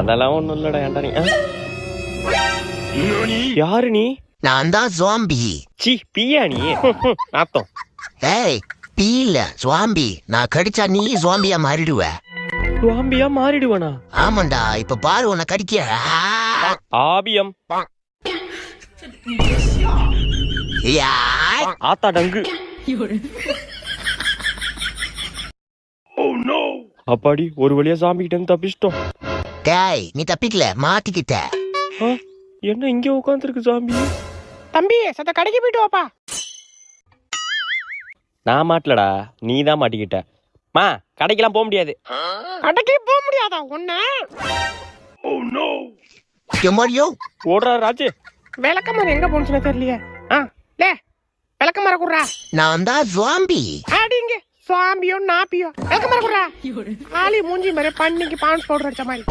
அதெல்லாம் ஒண்ணும் இல்லடா. ஏன்டா நீ யாரு? நீ நான் தான் ஜாம்பி. சி பியா நீ? நாத்தம். ஏய் பீ இல்ல ஜாம்பி. நான் கடிச்சா நீ ஜாம்பியா மாறிடுவ. ஜாம்பியா மாறிடுவனா? ஆமாண்டா, இப்ப பாரு உன்னை கடிக்க. ஆபியம் ஆத்தா டங்கு. அப்பாடி ஒரு வழியா சாமி கிட்ட இருந்து தப்பிச்சிட்டோம். டேய் நீ தப்பிக்கல, மாட்டிக்கிட்ட. என்ன இங்க உட்காந்துருக்கு சாமி? தம்பி சத்த கடைக்கு போயிட்டு வாப்பா. நான் மாட்டலடா, நீ தான் மாட்டிக்கிட்ட. மா கடைக்கெல்லாம் போக முடியாது. கடைக்கு போக முடியாதா உன்ன? எம்மாடியோ ஓடுறா ராஜு. விளக்கமாறு எங்க போனுச்சுன்னு தெரியலையே. லே விளக்கமாற குடுறா. நான் தான் ஜாம்பி. அடிங்க சுவாம்பியோ நாப்பியோ விளக்கமாற குடுறா. ஆளி மூஞ்சி மாதிரி பண்ணிக்கு பான்ஸ் பவுடர் அடிச்ச மாதிரி.